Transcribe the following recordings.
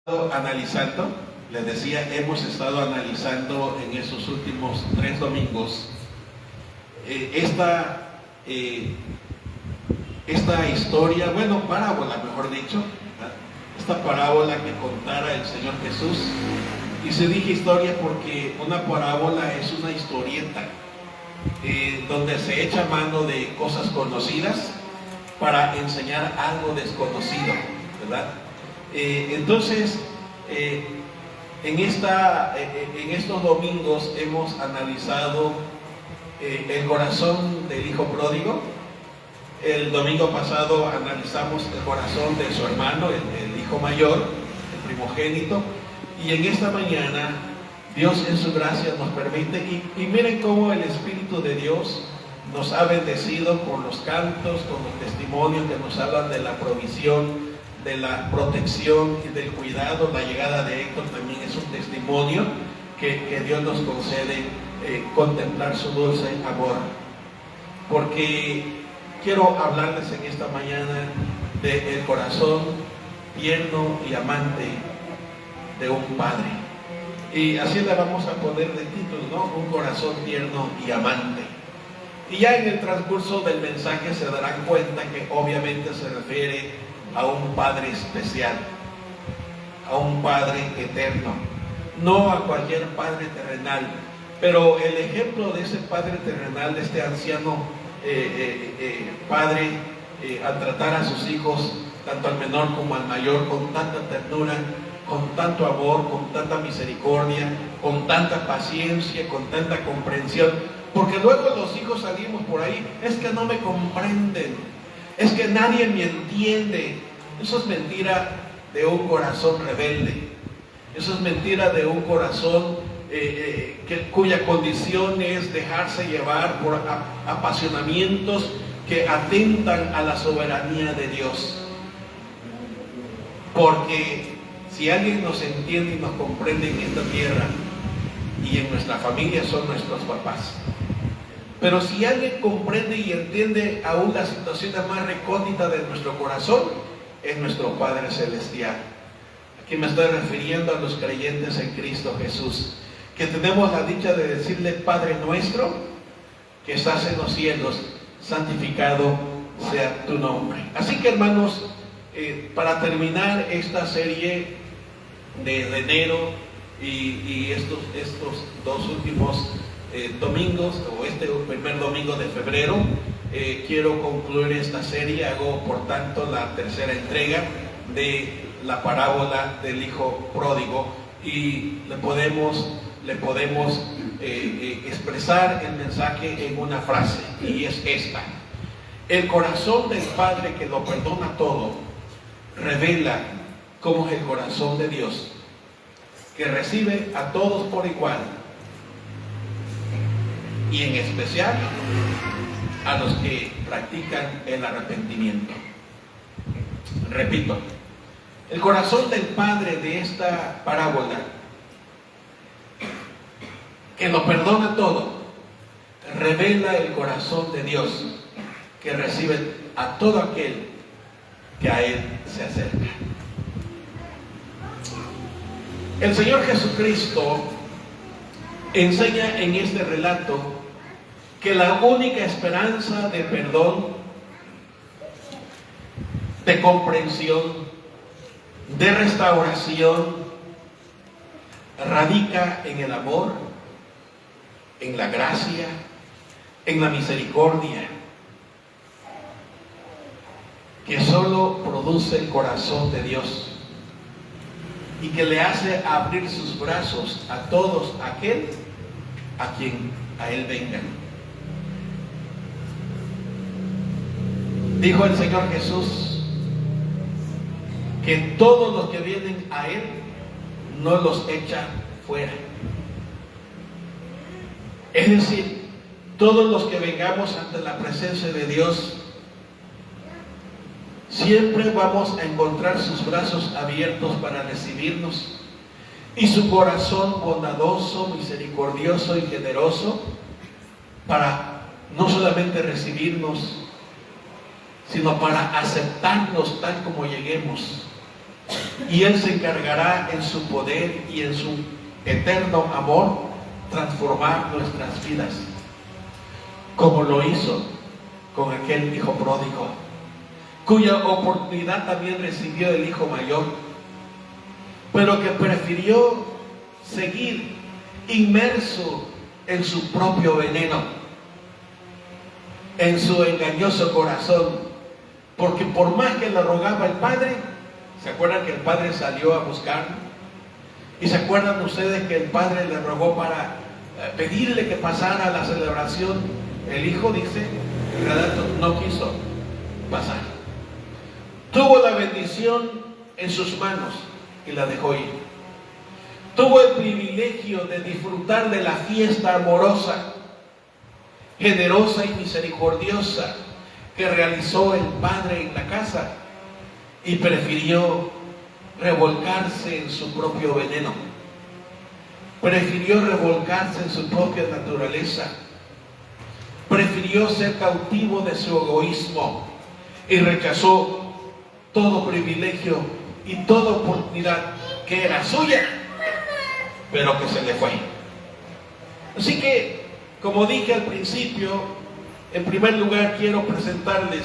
Analizando, les decía, hemos estado analizando en estos últimos 3 domingos esta historia, bueno, parábola, mejor dicho, ¿verdad? Esta parábola que contara el Señor Jesús. Y se dije historia porque una parábola es una historieta donde se echa mano de cosas conocidas para enseñar algo desconocido, ¿verdad? Entonces, en estos domingos hemos analizado el corazón del hijo pródigo. El domingo pasado analizamos el corazón de su hermano, el hijo mayor, el primogénito. Y en esta mañana, Dios en su gracia nos permite, y miren cómo el Espíritu de Dios nos ha bendecido con los cantos, con los testimonios que nos hablan de la provisión, de la protección y del cuidado. La llegada de Héctor también es un testimonio que Dios nos concede contemplar su dulce amor. Porque quiero hablarles en esta mañana del corazón tierno y amante de un padre. Y así le vamos a poner de título, ¿no? Un corazón tierno y amante. Y ya en el transcurso del mensaje se darán cuenta que obviamente se refiere a un Padre especial, a un Padre eterno, no a cualquier Padre terrenal. Pero el ejemplo de ese Padre terrenal, de este anciano Padre, al tratar a sus hijos, tanto al menor como al mayor, con tanta ternura, con tanto amor, con tanta misericordia, con tanta paciencia, con tanta comprensión. Porque luego los hijos salimos por ahí, es que no me comprenden, es que nadie me entiende. Eso es mentira de un corazón rebelde. Eso es mentira de un corazón cuya condición es dejarse llevar por apasionamientos que atentan a la soberanía de Dios. Porque si alguien nos entiende y nos comprende en esta tierra y en nuestra familia, son nuestros papás. Pero si alguien comprende y entiende aún las situaciones más recónditas de nuestro corazón, es nuestro Padre Celestial. Aquí me estoy refiriendo a los creyentes en Cristo Jesús, que tenemos la dicha de decirle: Padre nuestro, que estás en los cielos, santificado sea tu nombre. Así que, hermanos, para terminar esta serie de enero y estos 2 últimos domingos, o este primer domingo de febrero, quiero concluir esta serie. Hago por tanto la tercera entrega de la parábola del hijo pródigo, y le podemos expresar el mensaje en una frase, y es esta: el corazón del Padre que lo perdona todo revela cómo es el corazón de Dios, que recibe a todos por igual, y en especial a los que practican el arrepentimiento. Repito, el corazón del Padre de esta parábola, que lo perdona todo, revela el corazón de Dios, que recibe a todo aquel que a Él se acerca. El Señor Jesucristo enseña en este relato que la única esperanza de perdón, de comprensión, de restauración, radica en el amor, en la gracia, en la misericordia, que solo produce el corazón de Dios, y que le hace abrir sus brazos a todos aquel a quien a Él vengan. Dijo el Señor Jesús que todos los que vienen a Él no los echa fuera. Es decir, todos los que vengamos ante la presencia de Dios, siempre vamos a encontrar sus brazos abiertos para recibirnos, y su corazón bondadoso, misericordioso y generoso, para no solamente recibirnos, sino para aceptarnos tal como lleguemos, y Él se encargará en su poder y en su eterno amor transformar nuestras vidas, como lo hizo con aquel hijo pródigo, cuya oportunidad también recibió el hijo mayor, pero que prefirió seguir inmerso en su propio veneno, en su engañoso corazón, porque por más que le rogaba el padre, ¿se acuerdan que el padre salió a buscarlo? ¿Y se acuerdan ustedes que el padre le rogó para pedirle que pasara a la celebración? El hijo, dice el relato, no quiso pasar. Tuvo la bendición en sus manos y la dejó ir. Tuvo el privilegio de disfrutar de la fiesta amorosa, generosa y misericordiosa que realizó el padre en la casa, y prefirió revolcarse en su propio veneno, prefirió revolcarse en su propia naturaleza, prefirió ser cautivo de su egoísmo y rechazó todo privilegio y toda oportunidad que era suya, pero que se le fue. Así que, como dije al principio, en primer lugar quiero presentarles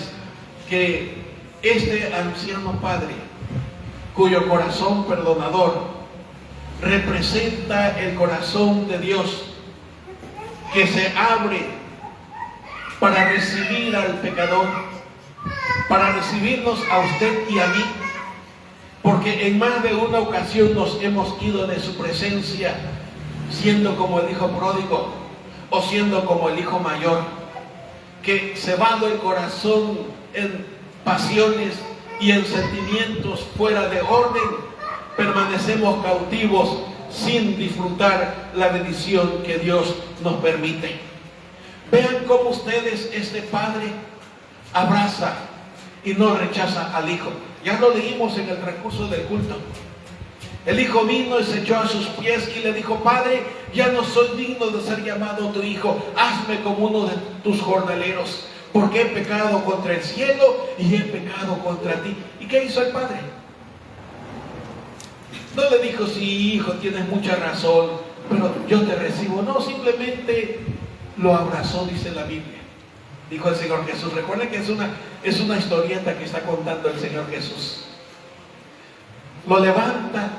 que este anciano padre, cuyo corazón perdonador representa el corazón de Dios, que se abre para recibir al pecador, para recibirnos a usted y a mí, porque en más de una ocasión nos hemos ido de su presencia siendo como el hijo pródigo o siendo como el hijo mayor, que cebado el corazón en pasiones y en sentimientos fuera de orden, permanecemos cautivos sin disfrutar la bendición que Dios nos permite. Vean cómo ustedes, este padre abraza y no rechaza al hijo. Ya lo leímos en el transcurso del culto. El hijo vino y se echó a sus pies y le dijo: Padre, ya no soy digno de ser llamado tu hijo, hazme como uno de tus jornaleros, porque he pecado contra el cielo y he pecado contra ti. ¿Y qué hizo el padre? No le dijo: sí, hijo, tienes mucha razón, pero yo te recibo. No, simplemente lo abrazó, dice la Biblia. Dijo el Señor Jesús. Recuerden que es una historieta que está contando el Señor Jesús. Lo levanta,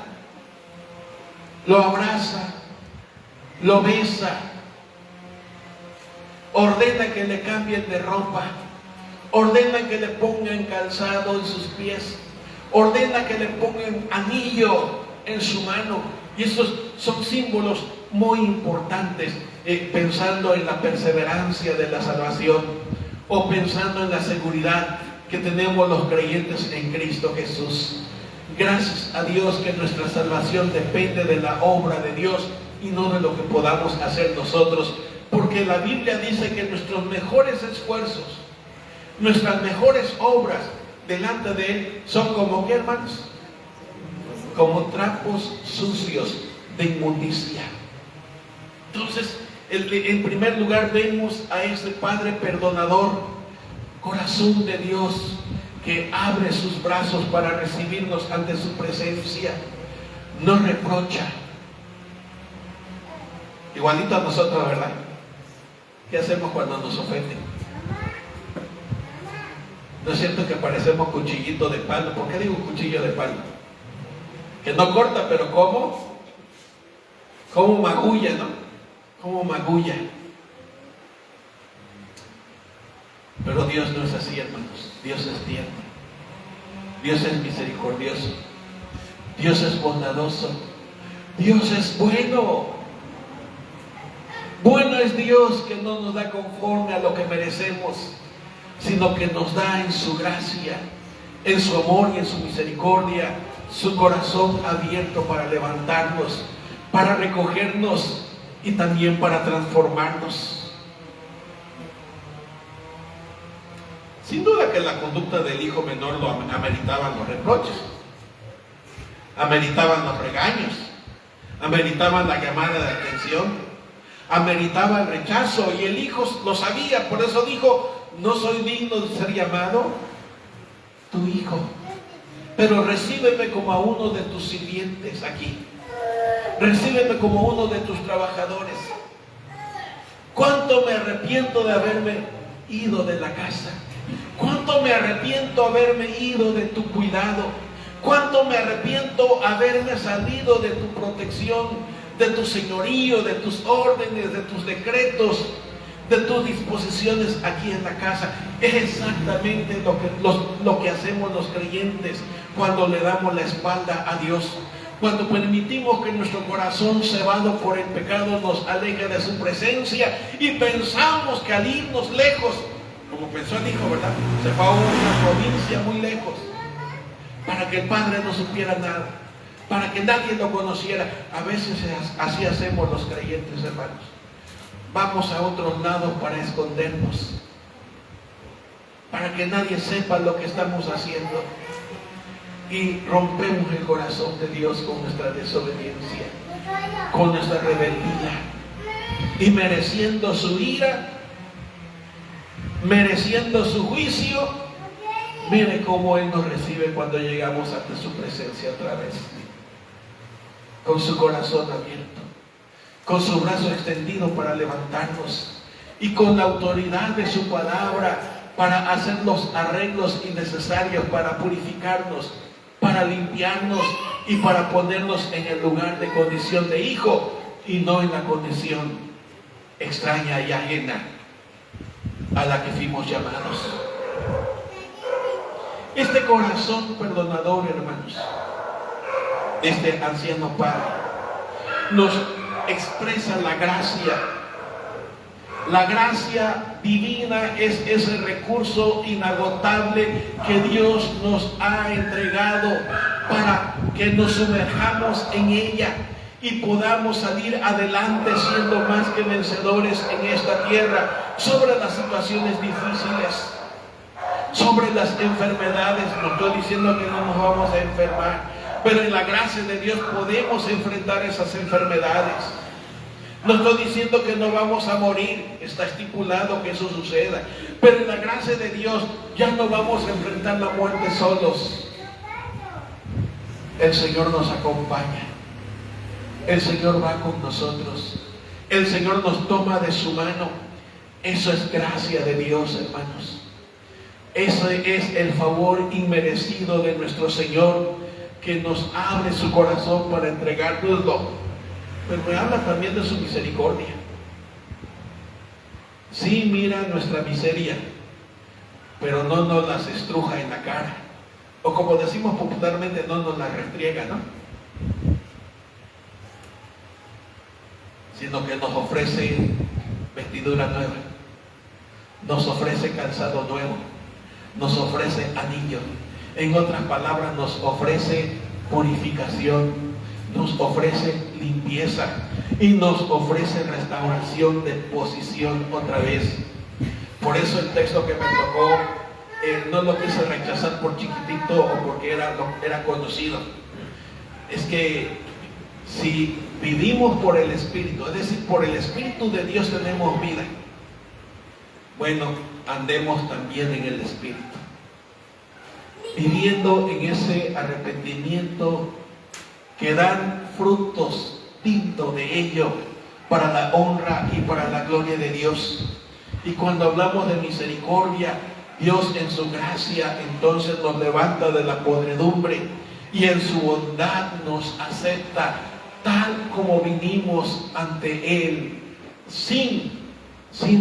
lo abraza, lo besa, ordena que le cambien de ropa, ordena que le pongan calzado en sus pies, ordena que le pongan anillo en su mano. Y estos son símbolos muy importantes, pensando en la perseverancia de la salvación, o pensando en la seguridad que tenemos los creyentes en Cristo Jesús. Gracias a Dios que nuestra salvación depende de la obra de Dios y no de lo que podamos hacer nosotros, porque la Biblia dice que nuestros mejores esfuerzos, nuestras mejores obras delante de Él son como, ¿qué, hermanos? Como trapos sucios de inmundicia. Entonces, en primer lugar vemos a este Padre perdonador, corazón de Dios, que abre sus brazos para recibirnos ante su presencia. No reprocha. Igualito a nosotros, ¿verdad? ¿Qué hacemos cuando nos ofenden? ¿No es cierto que parecemos cuchillito de palo? ¿Por qué digo cuchillo de palo? Que no corta, pero ¿cómo? Como magulla, ¿no? Como magulla. Pero Dios no es así, hermanos. Dios es tierno. Dios es misericordioso. Dios es bondadoso. Dios es bueno. Bueno es Dios, que no nos da conforme a lo que merecemos, sino que nos da en su gracia, en su amor y en su misericordia, su corazón abierto para levantarnos, para recogernos y también para transformarnos. Sin duda que la conducta del hijo menor lo ameritaban los reproches, ameritaban los regaños, ameritaban la llamada de atención, ameritaba el rechazo, y el hijo lo sabía. Por eso dijo: no soy digno de ser llamado tu hijo. pero recíbeme como a uno de tus sirvientes aquí. Recíbeme como uno de tus trabajadores. Cuánto me arrepiento de haberme ido de la casa. Cuánto me arrepiento haberme ido de tu cuidado. Cuánto me arrepiento haberme salido de tu protección, de tu señorío, de tus órdenes, de tus decretos, de tus disposiciones aquí en la casa. Es exactamente lo que hacemos los creyentes cuando le damos la espalda a Dios. Cuando permitimos que nuestro corazón cebado por el pecado nos aleje de su presencia y pensamos que al irnos lejos, como pensó el hijo, ¿verdad?, se fue a una provincia muy lejos para que el padre no supiera nada, para que nadie lo conociera. A veces así hacemos los creyentes, hermanos. Vamos a otros lados para escondernos, para que nadie sepa lo que estamos haciendo, y rompemos el corazón de Dios con nuestra desobediencia, con nuestra rebeldía, y mereciendo su ira, mereciendo su juicio. Mire cómo Él nos recibe cuando llegamos ante su presencia otra vez, con su corazón abierto, con su brazo extendido para levantarnos, y con la autoridad de su palabra para hacer los arreglos innecesarios, para purificarnos, para limpiarnos y para ponernos en el lugar de condición de hijo y no en la condición extraña y ajena a la que fuimos llamados. Este corazón perdonador, hermanos, este anciano padre, nos expresa la gracia. La gracia divina es ese recurso inagotable que Dios nos ha entregado para que nos sumerjamos en ella y podamos salir adelante siendo más que vencedores en esta tierra sobre las situaciones difíciles, sobre las enfermedades. No estoy diciendo que no nos vamos a enfermar, pero en la gracia de Dios podemos enfrentar esas enfermedades. No estoy diciendo que no vamos a morir, está estipulado que eso suceda, pero en la gracia de Dios ya no vamos a enfrentar la muerte solos. El Señor nos acompaña, el Señor va con nosotros, el Señor nos toma de su mano. Eso es gracia de Dios, hermanos. Eso es el favor inmerecido de nuestro Señor, que nos abre su corazón para entregárnoslo. Pero me habla también de su misericordia. Sí, mira nuestra miseria, pero no nos las estruja en la cara, o como decimos popularmente, no nos las restriega, ¿no? Sino que nos ofrece vestidura nueva, nos ofrece calzado nuevo, nos ofrece anillo. En otras palabras, nos ofrece purificación, nos ofrece limpieza y nos ofrece restauración de posición otra vez. Por eso el texto que me tocó no lo quise rechazar por chiquitito o porque era conocido. Es que si vivimos por el Espíritu, es decir, por el Espíritu de Dios tenemos vida, bueno, andemos también en el Espíritu, viviendo en ese arrepentimiento que dan frutos dignos de ello para la honra y para la gloria de Dios. Y cuando hablamos de misericordia, Dios en su gracia entonces nos levanta de la podredumbre y en su bondad nos acepta tal como vinimos ante Él, sin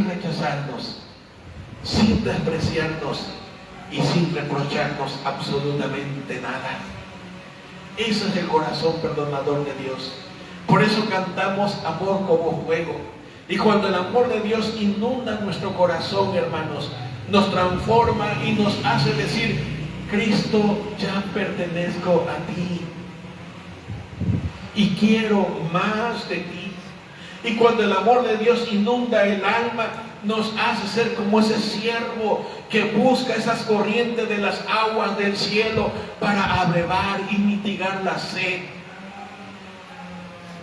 rechazarnos, sin despreciarnos y sin reprocharnos absolutamente nada. Ese es el corazón perdonador de Dios. Por eso cantamos amor como fuego. Y cuando el amor de Dios inunda nuestro corazón, hermanos, nos transforma y nos hace decir: Cristo, ya pertenezco a ti y quiero más de ti. Y cuando el amor de Dios inunda el alma, nos hace ser como ese siervo que busca esas corrientes de las aguas del cielo para abrevar y mitigar la sed,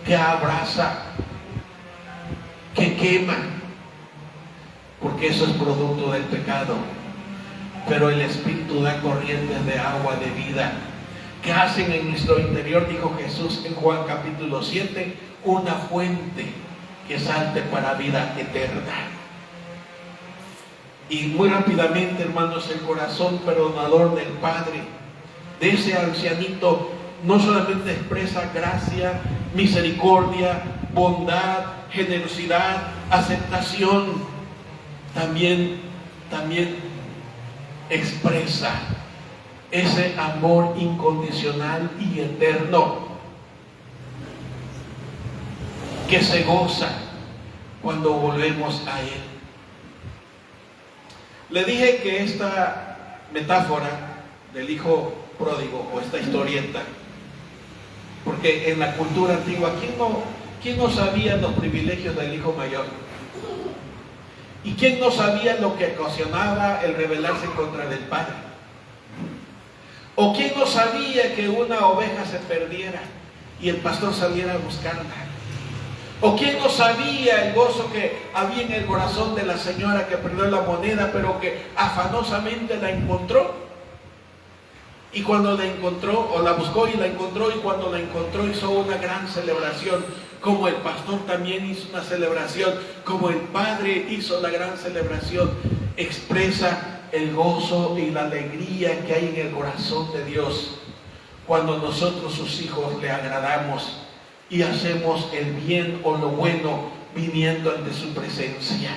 que abraza, que quema, porque eso es producto del pecado. Pero el Espíritu da corrientes de agua de vida que hacen en nuestro interior, dijo Jesús en Juan capítulo 7, una fuente que salte para vida eterna. Y muy rápidamente, hermanos, el corazón perdonador del Padre, de ese ancianito, no solamente expresa gracia, misericordia, bondad, generosidad, aceptación, también expresa ese amor incondicional y eterno que se goza cuando volvemos a Él. Le dije que esta metáfora del hijo pródigo, o esta historieta, porque en la cultura antigua, ¿quién no sabía los privilegios del hijo mayor? ¿Y quién no sabía lo que ocasionaba el rebelarse contra el padre? ¿O quién no sabía que una oveja se perdiera y el pastor saliera a buscarla? ¿O quién no sabía el gozo que había en el corazón de la señora que perdió la moneda, pero que afanosamente la encontró? Y cuando la encontró, o la buscó y la encontró, y cuando la encontró hizo una gran celebración, como el pastor también hizo una celebración, como el Padre hizo la gran celebración. Expresa el gozo y la alegría que hay en el corazón de Dios cuando nosotros, sus hijos, le agradamos y hacemos el bien o lo bueno viniendo ante su presencia.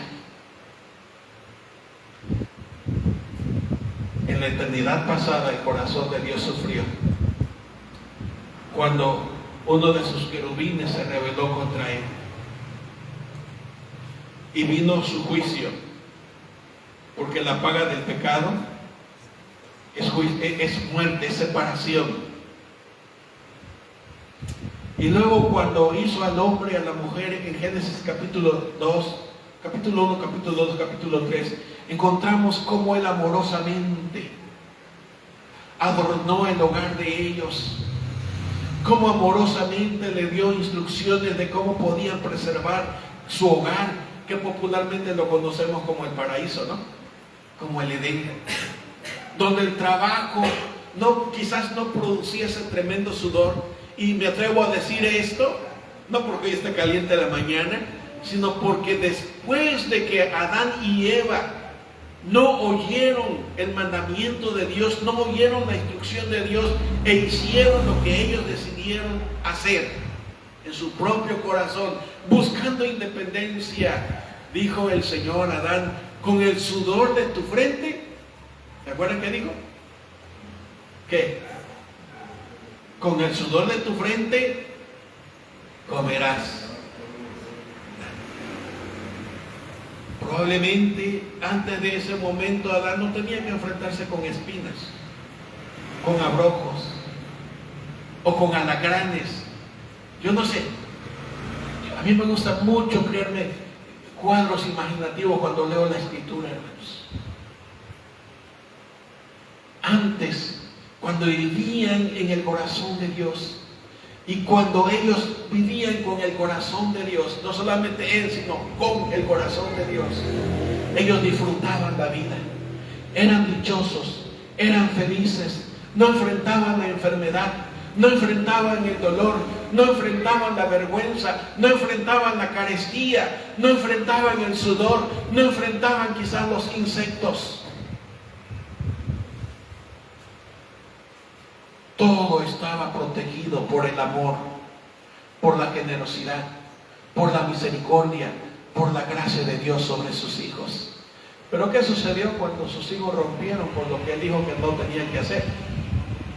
En la eternidad pasada el corazón de Dios sufrió cuando uno de sus querubines se rebeló contra Él y vino su juicio, porque la paga del pecado es muerte, es separación. Y luego cuando hizo al hombre y a la mujer en Génesis capítulo 2, capítulo 1, capítulo 2, capítulo 3, encontramos cómo Él amorosamente adornó el hogar de ellos, cómo amorosamente le dio instrucciones de cómo podían preservar su hogar, que popularmente lo conocemos como el paraíso, ¿no? Como el Edén, donde el trabajo quizás no producía ese tremendo sudor. Y me atrevo a decir esto, no porque hoy esté caliente la mañana, sino porque después de que Adán y Eva no oyeron el mandamiento de Dios, no oyeron la instrucción de Dios e hicieron lo que ellos decidieron hacer en su propio corazón, buscando independencia, dijo el Señor a Adán: con el sudor de tu frente, ¿se acuerdan qué dijo? ¿Qué? Con el sudor de tu frente comerás. Probablemente antes de ese momento Adán no tenía que enfrentarse con espinas, con abrojos o con alacranes. Yo no sé, a mí me gusta mucho crearme cuadros imaginativos cuando leo la escritura, hermanos. Antes, cuando vivían en el corazón de Dios, y cuando ellos vivían con el corazón de Dios, no solamente Él, sino con el corazón de Dios, ellos disfrutaban la vida, eran dichosos, eran felices, no enfrentaban la enfermedad, no enfrentaban el dolor, no enfrentaban la vergüenza, no enfrentaban la carestía, no enfrentaban el sudor, no enfrentaban quizás los insectos. Todo estaba protegido por el amor, por la generosidad, por la misericordia, por la gracia de Dios sobre sus hijos. Pero ¿qué sucedió cuando sus hijos rompieron por lo que Él dijo que no tenían que hacer?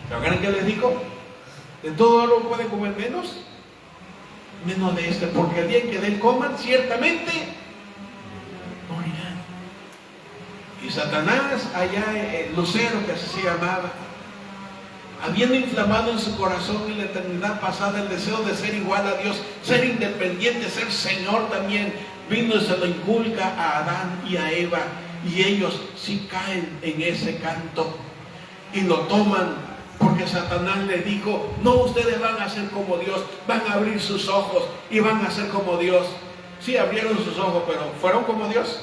¿Saben qué les dijo? De todo árbol pueden comer menos de este, porque el día en que de él coman, ciertamente morirán. Y Satanás, allá el lucero, que así se llamaba, habiendo inflamado en su corazón en la eternidad pasada el deseo de ser igual a Dios, ser independiente, ser Señor también, vino y se lo inculca a Adán y a Eva, y ellos sí caen en ese canto y lo toman, porque Satanás les dijo: no, ustedes van a ser como Dios, van a abrir sus ojos y van a ser como Dios. Sí, abrieron sus ojos, pero ¿fueron como Dios?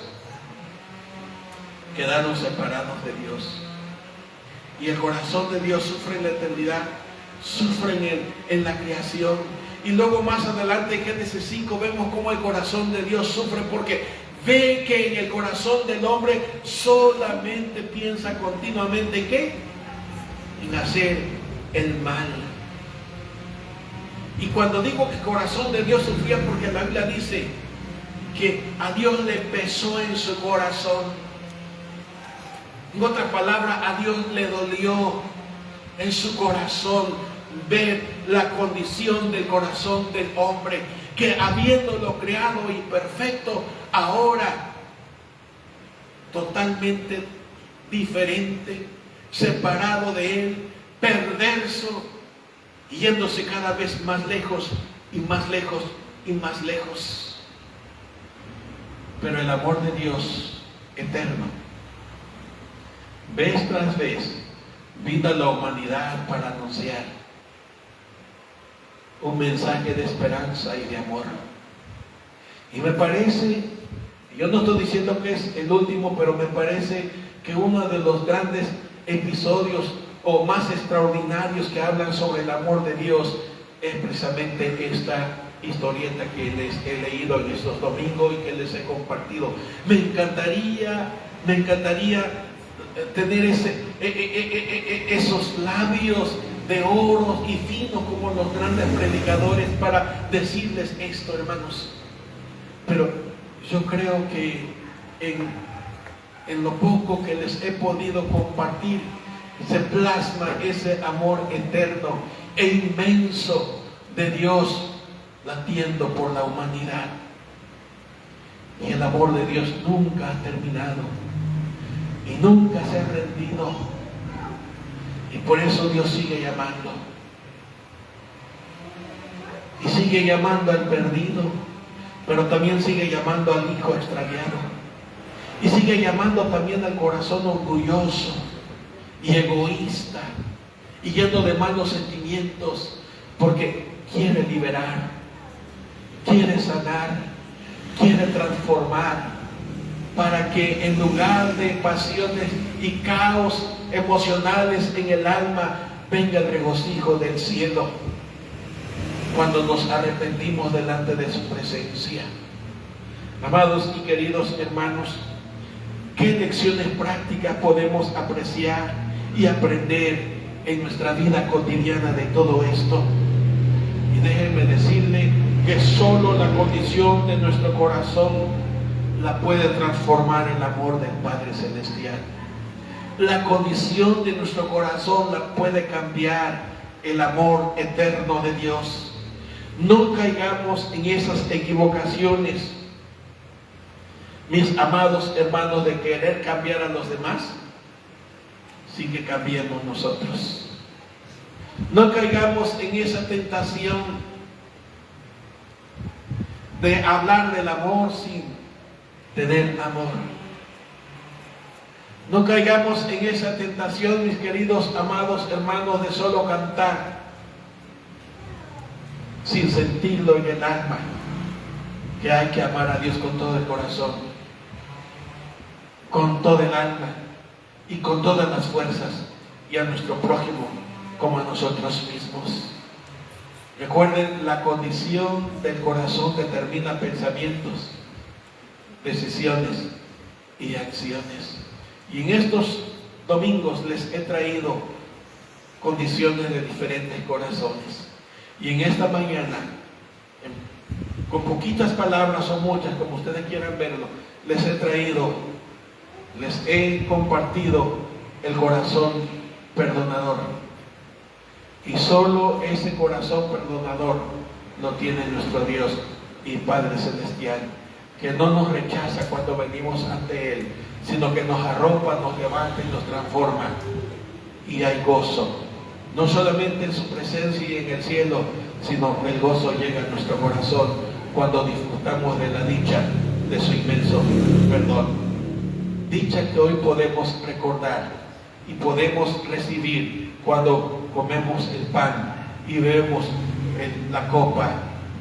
Quedaron separados de Dios. Y el corazón de Dios sufre en la eternidad sufren en la creación. Y luego más adelante en Génesis 5 vemos cómo el corazón de Dios sufre porque ve que en el corazón del hombre solamente piensa continuamente ¿en qué? En hacer el mal. Y cuando digo que el corazón de Dios sufría, porque la Biblia dice que a Dios le pesó en su corazón. En otras palabras, a Dios le dolió en su corazón ver la condición del corazón del hombre, que habiéndolo creado y perfecto, ahora totalmente diferente, separado de Él, perverso, yéndose cada vez más lejos y más lejos y más lejos. Pero el amor de Dios eterno, vez tras vez, vino a la humanidad para anunciar un mensaje de esperanza y de amor. Y me parece, yo no estoy diciendo que es el último, pero me parece que uno de los grandes episodios o más extraordinarios que hablan sobre el amor de Dios es precisamente esta historieta que les he leído en estos domingos y que les he compartido. Me encantaría tener esos labios de oro y fino como los grandes predicadores para decirles esto, hermanos. Pero yo creo que en lo poco que les he podido compartir se plasma ese amor eterno e inmenso de Dios latiendo por la humanidad. Y el amor de Dios nunca ha terminado y nunca se ha rendido. Y por eso Dios sigue llamando. Y sigue llamando al perdido, pero también sigue llamando al hijo extraviado. Y sigue llamando también al corazón orgulloso y egoísta y lleno de malos sentimientos, porque quiere liberar, quiere sanar, quiere transformar, para que en lugar de pasiones y caos emocionales en el alma, venga el regocijo del cielo cuando nos arrepentimos delante de su presencia. Amados y queridos hermanos, ¿qué lecciones prácticas podemos apreciar y aprender en nuestra vida cotidiana de todo esto? Y déjenme decirle que solo la condición de nuestro corazón la puede transformar el amor del Padre Celestial. La condición de nuestro corazón la puede cambiar el amor eterno de Dios. No caigamos en esas equivocaciones, mis amados hermanos, de querer cambiar a los demás sin que cambiemos nosotros. No caigamos en esa tentación de hablar del amor sin tener amor. No caigamos en esa tentación, mis queridos amados hermanos, de solo cantar sin sentirlo en el alma, que hay que amar a Dios con todo el corazón, con todo el alma y con todas las fuerzas, y a nuestro prójimo como a nosotros mismos. Recuerden, la condición del corazón determina pensamientos, decisiones y acciones. Y en estos domingos les he traído condiciones de diferentes corazones. Y en esta mañana, con poquitas palabras o muchas, como ustedes quieran verlo, les he compartido el corazón perdonador. Y solo ese corazón perdonador lo tiene nuestro Dios y Padre Celestial, que no nos rechaza cuando venimos ante Él, sino que nos arropa, nos levanta y nos transforma. Y hay gozo, no solamente en su presencia y en el cielo, sino el gozo llega a nuestro corazón cuando disfrutamos de la dicha de su inmenso perdón. Dicha que hoy podemos recordar y podemos recibir cuando comemos el pan y bebemos la copa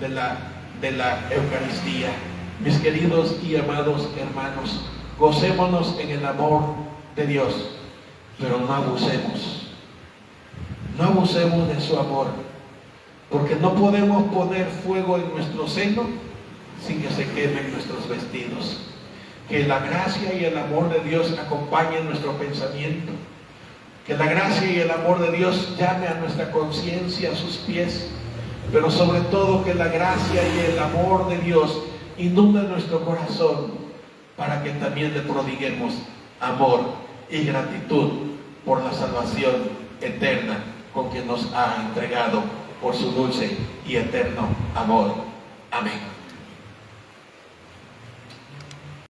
de la Eucaristía. Mis queridos y amados hermanos, gocémonos en el amor de Dios, pero no abusemos. no abusemos de su amor, porque no podemos poner fuego en nuestro seno sin que se quemen nuestros vestidos. Que la gracia y el amor de Dios acompañen nuestro pensamiento. Que la gracia y el amor de Dios llame a nuestra conciencia a sus pies. Pero sobre todo que la gracia y el amor de Dios inunde nuestro corazón para que también le prodiguemos amor y gratitud por la salvación eterna con que nos ha entregado por su dulce y eterno amor. Amén.